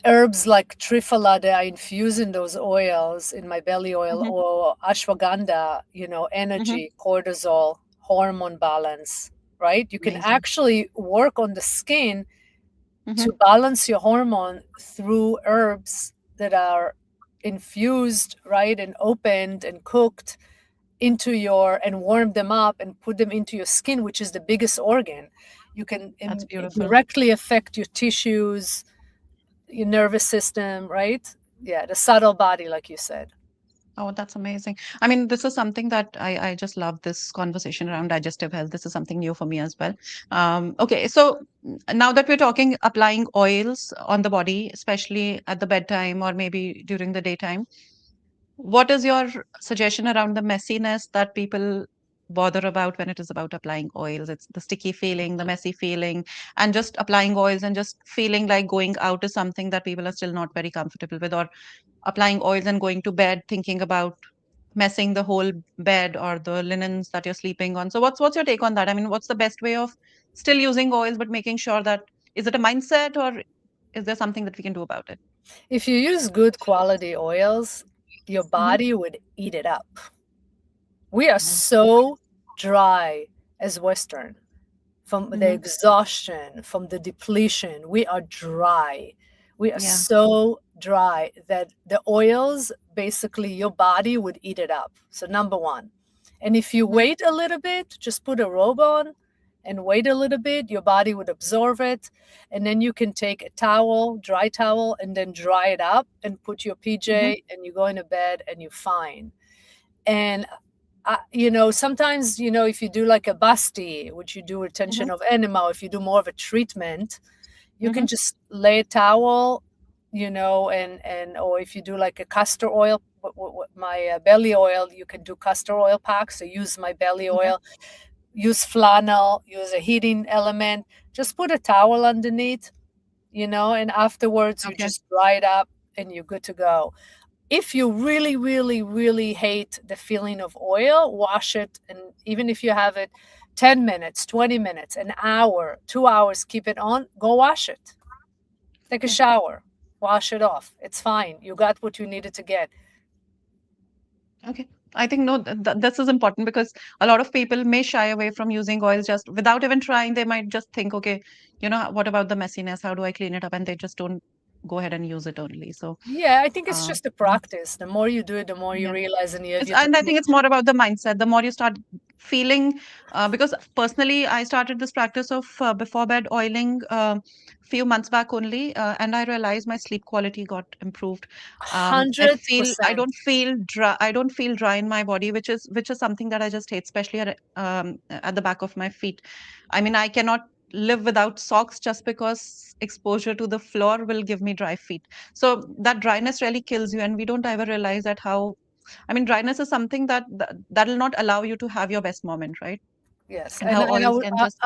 herbs like triphala that I infuse in those oils, in my belly oil, Mm-hmm. or ashwagandha, Mm-hmm. energy, cortisol, hormone balance, right? You can Amazing. actually work on the skin to Mm-hmm. balance your hormone through herbs that are infused, right, and opened and cooked and warm them up and put them into your skin, which is the biggest organ. You can That's beautiful. directly affect your tissues, your nervous system, right? Yeah, the subtle body, like you said. Oh, that's amazing. I mean, this is something that I just love this conversation around digestive health. This is something new for me as well. Okay, so now that we're talking applying oils on the body, especially at the bedtime or maybe during the daytime, what is your suggestion around the messiness that people bother about when it is about applying oils? It's the sticky feeling, the messy feeling, and just applying oils and just feeling like going out is something that people are still not very comfortable with, or applying oils and going to bed thinking about messing the whole bed or the linens that you're sleeping on. So what's your take on that? I mean, what's the best way of still using oils but making sure that, is it a mindset, or is there something that we can do about it? If you use good quality oils, your Mm-hmm. body would eat it up. We are Oh, so dry as Western from the mm-hmm. exhaustion, from the depletion. We are dry. We are Yeah. so dry that the oils, basically, your body would eat it up. So, number one. And if you Mm-hmm. wait a little bit, just put a robe on and wait a little bit, your body would absorb it. And then you can take a towel, dry towel, and then dry it up and put your Mm-hmm. PJ and you go into bed and you're fine. And sometimes, if you do like a basti, which you do Mm-hmm. retention of enema, if you do more of a treatment, you Mm-hmm. can just lay a towel, or if you do like a castor oil, my belly oil, you can do castor oil packs. So use my belly Okay. oil, use flannel, use a heating element, just put a towel underneath, and afterwards you Okay. just dry it up and you're good to go. If you really, really, really hate the feeling of oil, wash it. And even if you have it 10 minutes, 20 minutes, an hour, 2 hours, keep it on, go wash it. Take a Okay. shower, wash it off. It's fine. You got what you needed to get. Okay. I think no, this is important because a lot of people may shy away from using oils just without even trying. They might just think, okay, what about the messiness? How do I clean it up? And they just don't go ahead and use it only. So, Yeah, I think it's uh, just a mhm, practice. The more you do it, the more you yeah. realize, and you have It's, your and I technique. think it's more about the mindset. The more you start feeling, because personally, I started this practice of before bed oiling few months back only, and I realized my sleep quality got improved. I 100%. don't feel dry. I don't feel dry in my body, which is something that I just hate, especially at the back of my feet. I mean, I cannot live without socks just because exposure to the floor will give me dry feet. So that dryness really kills you, and we don't ever realize that how, I mean, dryness is something that will not allow you to have your best moment, right? Yes, And and how and I, oils would- can just,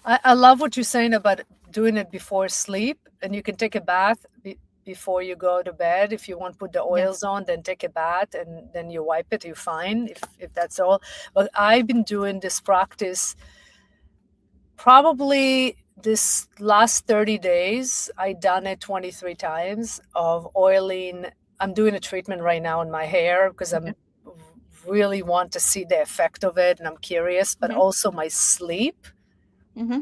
I love what you're saying about doing it before sleep, and you can take a bath before you go to bed. If you want to put the yeah. oils on, then take a bath and then you wipe it. You're fine if that's all. But I've been doing this practice probably this last 30 days. I done it 23 times of oiling. I'm doing a treatment right now in my hair because Okay. I'm really want to see the effect of it and I'm curious, but Mm-hmm. also my sleep. Mm-hmm.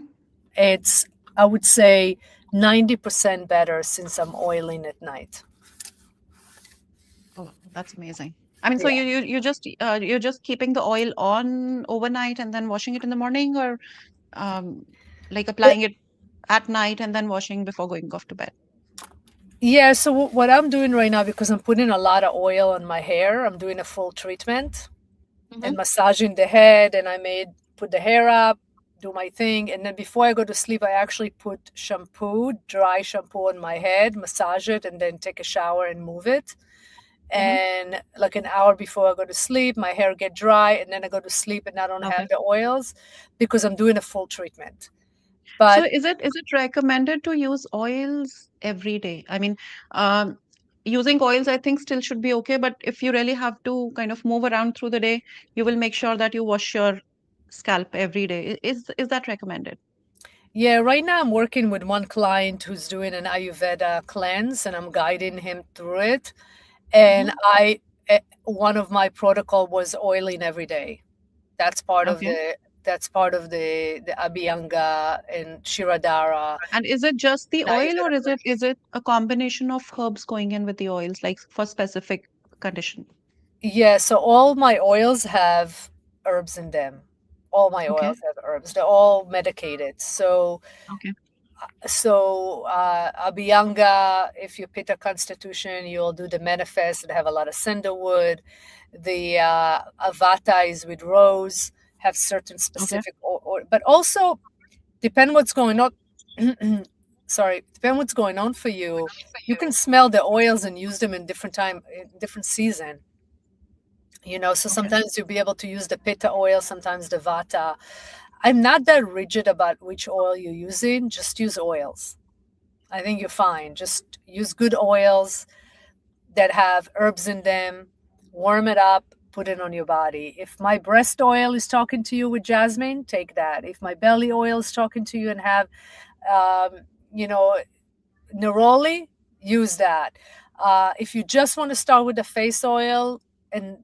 It's, I would say, 90% better since I'm oiling at night. Oh, that's amazing. I mean, so Yeah. you're just keeping the oil on overnight and then washing it in the morning, or um, like Uh, applying it at night and then washing before going off to bed. Yeah, so what I'm doing right now, because I'm putting a lot of oil on my hair, I'm doing a full treatment and Mm-hmm. massaging the head, and put the hair up, do my thing, and then before I go to sleep, I actually put shampoo, dry shampoo on my head, massage it, and then take a shower and move it. Mm-hmm. And like an hour before I go to sleep, my hair get dry, and then I go to sleep and I don't have Okay. the oils because I'm doing a full treatment. So But is it recommended to use oils every day? I mean, um, using oils, I think still should be okay, but if you really have to kind of move around through the day, you will make sure that you wash your scalp every day. Is that recommended? yeah, right now I'm working with one client who's doing an Ayurveda cleanse, and I'm guiding him through it. And Mm-hmm. one of my protocol was oiling every day. That's part of Okay. the Abhyanga and Shiradara. And is it just the And oil, or Ayurveda is it a combination of herbs going in with the oils, like for specific condition? Yeah, so all my oils have herbs in them. All my Okay. oils have herbs. They're all medicated. Okay. Abhyanga, if you Pitta constitution, you'll do the manifest that have a lot of sandalwood. The Vata is with rose, have certain Okay. specific, but also depend what's going on. Sorry, depend what's going on for you. You can smell the oils and use them in different time, in different season. So Okay. sometimes you'll be able to use the pitta oil, sometimes the vata. I'm not that rigid about which oil you're using. Just use oils. I think you're fine. Just use good oils that have herbs in them. Warm it up. put it on your body. If my breast oil is talking to you with jasmine, take that. If my belly oil is talking to you and have, um, you know, neroli, use that. If you just want to start with the face oil and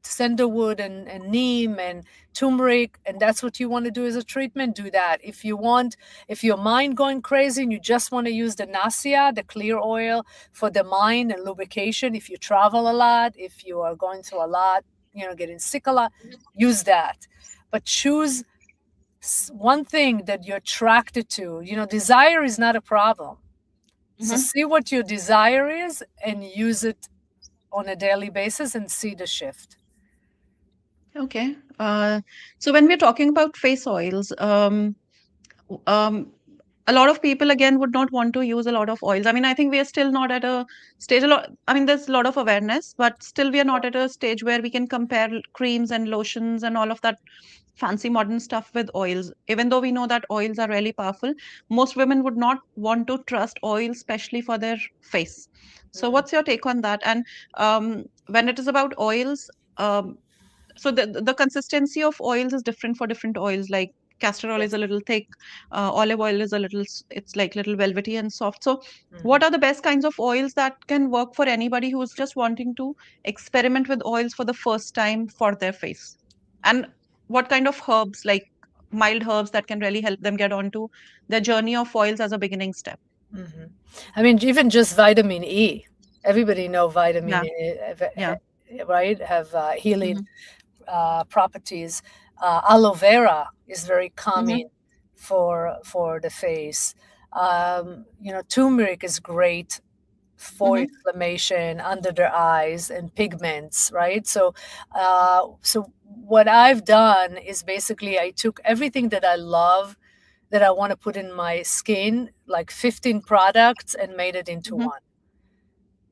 sandalwood and neem and turmeric, and that's what you want to do as a treatment, do that. If your mind going crazy and you just want to use the nasia, the clear oil for the mind and lubrication, if you travel a lot, if you are going through a lot, getting sick a lot, use that. But choose one thing that you're attracted to. Desire is not a problem. So Mhm. see what your desire is and use it on a daily basis and see the shift. Okay. So when we're talking about face oils, um, a lot of people again would not want to use a lot of oils. I mean, I think we are still not at a stage. I mean, there's a lot of awareness, but still we are not at a stage where we can compare creams and lotions and all of that fancy modern stuff with oils. Even though we know that oils are really powerful, most women would not want to trust oil, especially for their face. So, Mm, what's your take on that? And when it is about oils, so the consistency of oils is different for different oils. Like castor oil is yes. a little thick, olive oil is a little, it's like little velvety and soft. So, Mhm. what are the best kinds of oils that can work for anybody who is just wanting to experiment with oils for the first time for their face? And what kind of herbs, like mild herbs, that can really help them get onto their journey of oils as a beginning step? Mhm. I mean, even just vitamin E. Everybody know vitamin Yeah, E, yeah. right? Have healing Mm-hmm, properties. Aloe vera is very mm-hmm, calming for the face. Turmeric is great for mm-hmm, inflammation under the eyes and pigments, right? So what I've done is basically I took everything that I love that I want to put in my skin, like 15 products, and made it into mm-hmm. one.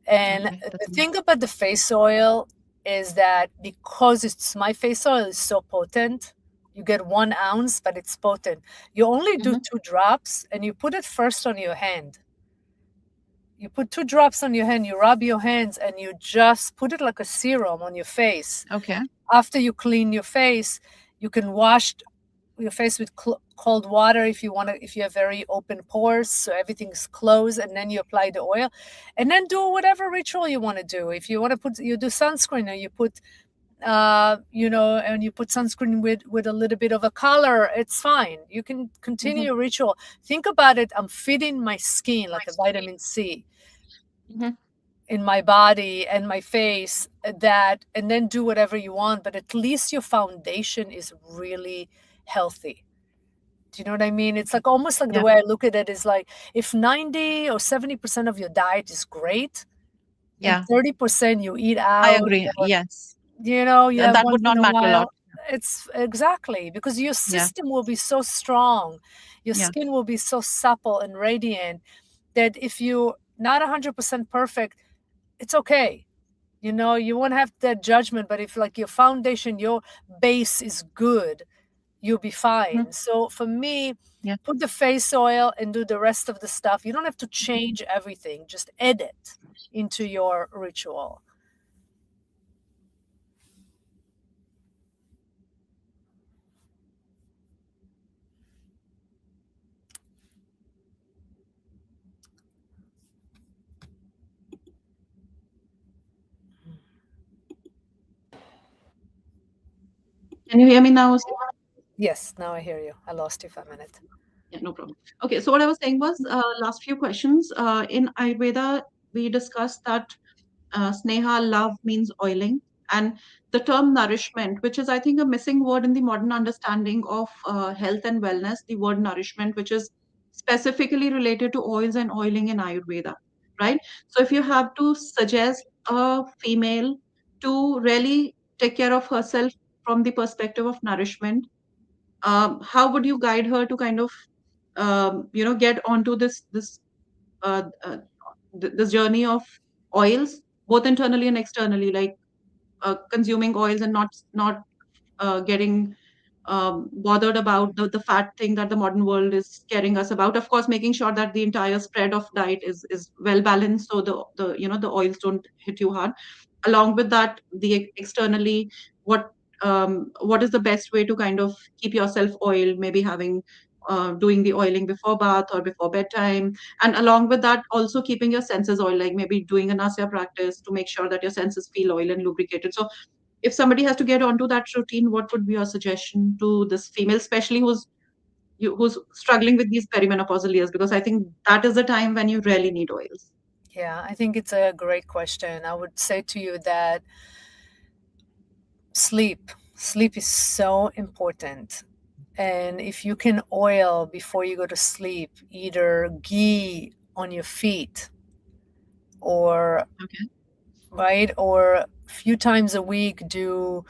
And Okay, the that's nice. thing about the face oil is that because it's my face oil is so potent, you get 1 ounce, but it's potent. You only do Mm-hmm. 2 drops and you put it first on your hand. You put 2 drops on your hand, you rub your hands, and you just put it like a serum on your face. Okay. After you clean your face, you can wash your face with cold water if you want to, if you have very open pores, so everything's closed, and then you apply the oil, and then do whatever ritual you want to do. If you want to put, you do sunscreen, or you put, and you put sunscreen with a little bit of a color, it's fine. You can continue Mm-hmm. your ritual. Think about it. I'm feeding my skin like a vitamin C Mm-hmm. in my body and my face, that, and then do whatever you want, but at least your foundation is really healthy. Do you know what I mean? It's like almost like the Yeah, way I look at it is like, if 90 or 70% of your diet is great and yeah. 30% you eat I out, agree. or Yes. you And have that would once in not a matter a lot. while, it's exactly because your Yeah, system will be so strong, your yeah. skin will be so supple and radiant, that if you're not 100% perfect, it's okay. You won't have that judgment, but if like your foundation, your base is good, you'll be Mhm. fine. So for me, Yeah. put the face oil and do the rest of the stuff. You don't have to change everything, just add it into your ritual. Can you hear me now? Yes, now I hear you. I lost you for a minute. Yeah, no problem. Okay, so what I was saying was, last few questions. In Ayurveda, we discussed that sneha, love, means oiling, and the term nourishment, which is, I think, a missing word in the modern understanding of health and wellness. The word nourishment, which is specifically related to oils and oiling in Ayurveda, right? So, if you have to suggest a female to really take care of herself from the perspective of nourishment, how would you guide her to kind of get onto uh, uh, this journey of oils, both internally and externally, like consuming oils and not getting bothered about the fat thing that the modern world is scaring us about. Of course, making sure that the entire spread of diet is well balanced, so the oils don't hit you hard. along with that, the externally, what what is the best way to kind of keep yourself oiled, maybe having doing the oiling before bath or before bedtime, and along with that also keeping your senses oiled, like maybe doing a nasya practice to make sure that your senses feel oil and lubricated. So if somebody has to get onto that routine, what would be your suggestion to this female, especially who's struggling with these perimenopausal years? Because I think that is the time when you really need oils. Yeah, I think it's a great question. I would say to you that sleep is so important. And if you can oil before you go to sleep, either ghee on your feet or Okay. right, or a few times a week do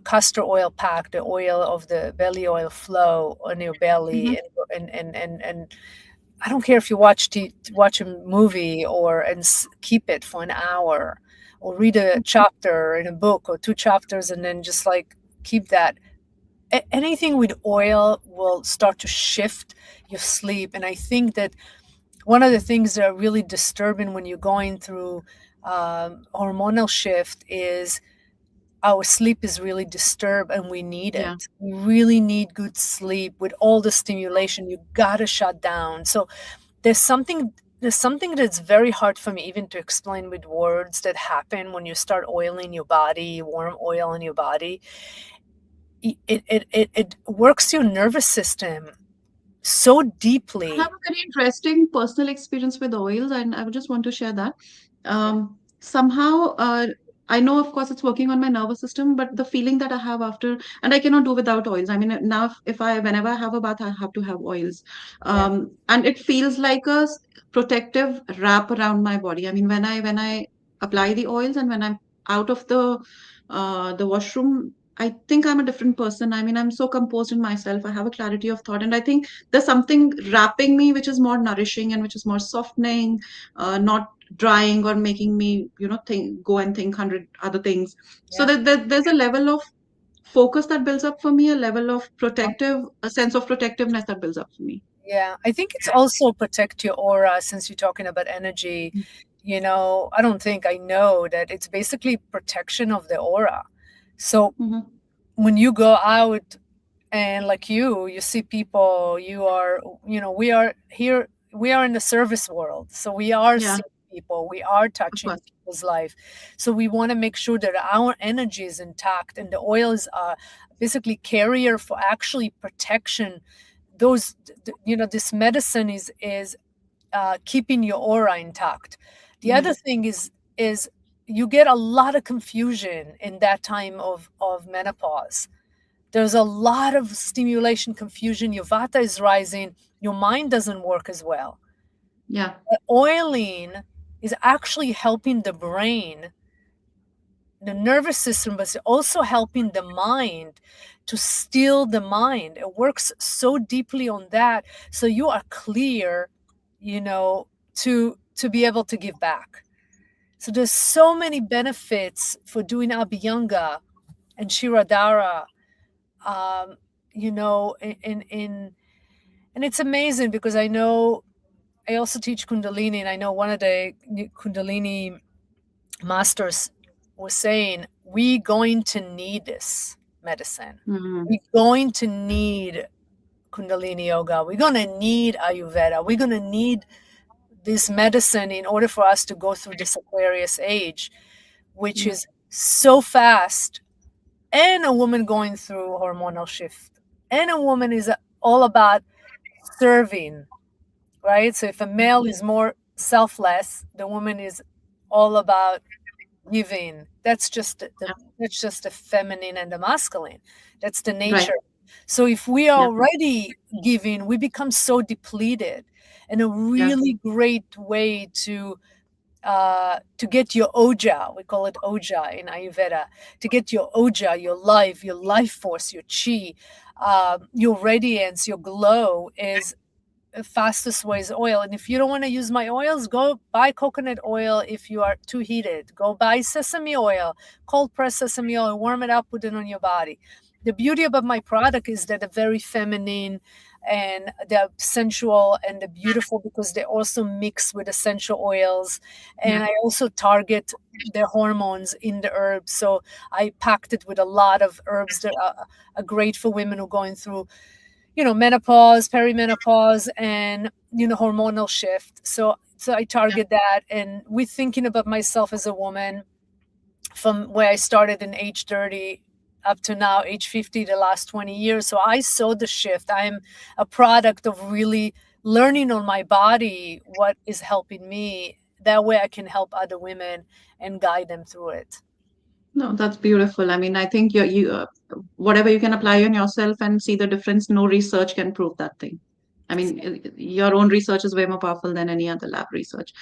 castor oil pack, the oil of the belly oil flow on your Mm-hmm. belly, and I don't care if you watch a movie or keep it for an hour, or read a chapter in a book or two chapters, and then just like keep that. Anything with oil will start to shift your sleep, and I think that one of the things that are really disturbing when you're going through hormonal shift is our sleep is really disturbed and we need Yeah. it. We really need good sleep with all the stimulation. You gotta shut down. So there's something there's something that's very hard for me even to explain with words that happen when you start oiling your body, warm oil in your body. It works your nervous system so I have deeply. a very interesting personal experience with oils, and I would just want to share that. Yeah, Somehow, I know, of course, it's working on my nervous system, but the feeling that I have after, and I cannot do without oils. I mean, now whenever I have a bath, I have to have oils, yeah, and it feels like a protective wrap around my body. I mean, when I apply the oils and when I'm out of the washroom, I think I'm a different person. I mean, I'm so composed in myself. I have a clarity of thought, and I think there's something wrapping me which is more nourishing and which is more softening, not drying or making me, think go and think 100 other things. So yeah. there's a level of focus that builds up for me, a level of a sense of protectiveness that builds up for me. Yeah, I think it's also protect your aura since you're talking about energy. I don't think I know that it's basically protection of the aura. So Mm-hmm. when you go out and like you see people, we are here, we are in the service world. So we are Yeah, seeing people, we are of touching course. people's life. So we want to make sure that our energy is intact and the oils are basically carrier for actually protection. This medicine is keeping your aura intact. The Yeah, other thing is you get a lot of confusion in that time of menopause. There's a lot of stimulation, confusion. Your vata is rising. Your mind doesn't work as well. yeah, Oiling is actually helping the brain, the nervous system, but it's also helping the mind to still the mind. It works so deeply on that. So you are clear, to be able to give back. So there's so many benefits for doing Abhyanga and Shiradhara, um, in and it's amazing because I also teach Kundalini, and I know one of the Kundalini masters was saying, we're going to need this medicine. mm-hmm. We're going to need Kundalini yoga. We're going to need Ayurveda. We're going to need this medicine in order for us to go through this Aquarius age, which Yeah, is so fast. And a woman going through hormonal shift. And a woman is all about serving, right? So if a male is more selfless, the woman is all about giving. yeah, That's just the feminine and the masculine. That's the right. nature. So if we are Yeah, already giving, we become so depleted. And a yeah, really great way to get your oja, we call it oja in Ayurveda, to get your oja, your life force, your chi, your radiance, your glow is the fastest way is oil. And if you don't want to use my oils, go buy coconut oil. If you are too heated, go buy sesame oil, cold pressed sesame oil, warm it up, put it on your body. The beauty about my product is that a very feminine, and they're sensual and they're beautiful because they also mix with essential oils. Yeah. And I also target the hormones in the herbs. So I packed it with a lot of herbs that are great for women who are going through, menopause, perimenopause, and, hormonal shift. So I Yeah. target that. And we're thinking about myself as a woman from where I started in age 30 up to now, age 50, the last 20 years. So I saw the shift. I'm a product of really learning on my body what is helping me. That way I can help other women and guide them through it. No, that's beautiful. I mean, I think whatever you can apply on yourself and see the difference, no research can prove that thing. I mean, your own research is way more powerful than any other lab research.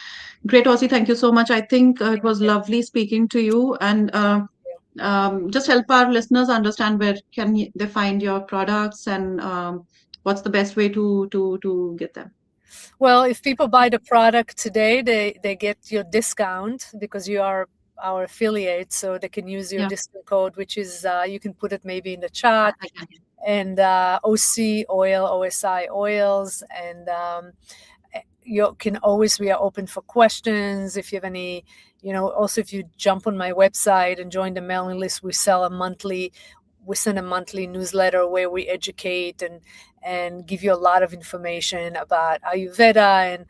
Great, Osi. Thank you so much. I think it was lovely speaking to you, and just help our listeners understand where they find your products, and what's the best way to get them. Well, if people buy the product today, they get your discount because you are our affiliate. So they can use your Yeah, discount code, which is, you can put it maybe in the chat. I can. And Osi Oil, OSI Oils, and you can always, we are open for questions. If you have any, also if you jump on my website and join the mailing list, we send a monthly newsletter where we educate and give you a lot of information about Ayurveda and,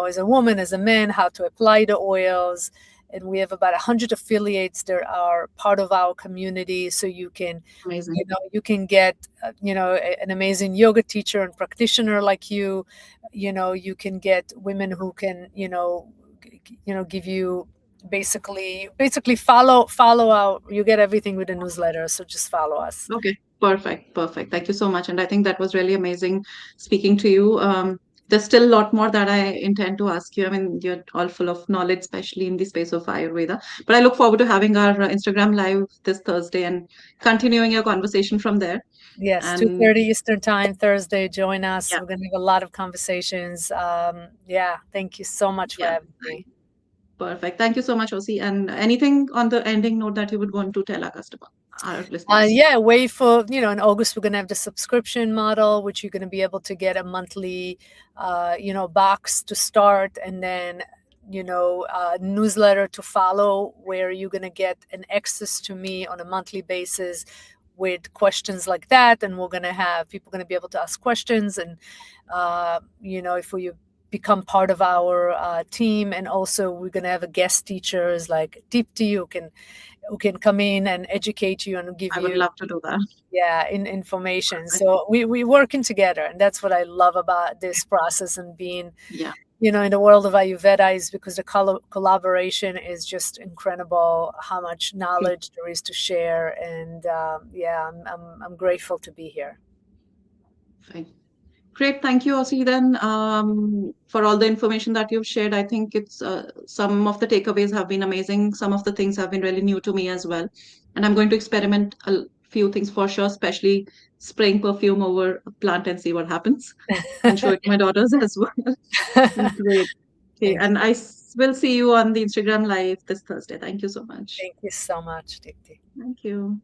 as a woman, as a man, how to apply the oils. And we have about 100 affiliates that are part of our community. So you can, Amazing. you can get, an amazing yoga teacher and practitioner like you. You can get women who can, give you basically follow out. You get everything with the newsletter. So just follow us. Okay, perfect, perfect. Thank you so much. And I think that was really amazing speaking to you. There's still a lot more that I intend to ask you. I mean, you're all full of knowledge, especially in the space of Ayurveda. But I look forward to having our Instagram live this Thursday and continuing your conversation from there. Yes, And 2:30 Eastern time, Thursday. Join us. yeah, We're going to have a lot of conversations. Yeah, thank you so much for yeah, having me. perfect. Thank you so much, Osi. And anything on the ending note that you would want to tell our customer, our listeners? Yeah, wait for, in August, we're going to have the subscription model, which you're going to be able to get a monthly, box to start, and then, newsletter to follow, where you're going to get an access to me on a monthly basis with questions like that. And we're going to have people going to be able to ask questions. And, if we become part of our team, and also we're going to have a guest teachers like Deepti who can come in and educate you and give I would you, love to do that. information. So we working together, and that's what I love about this process and being, Yeah. in the world of Ayurveda, is because the collaboration is just incredible. How much knowledge there is to share, and yeah, I'm grateful to be here. Fine. Great. Thank you, Osi, then, for all the information that you've shared. I think it's some of the takeaways have been amazing. Some of the things have been really new to me as well. And I'm going to experiment a few things for sure, especially spraying perfume over a plant and see what happens, and show it to my daughters as well. Great. Okay. Thank you. And will see you on the Instagram live this Thursday. Thank you so much. Thank you so much, Dikti. Thank you.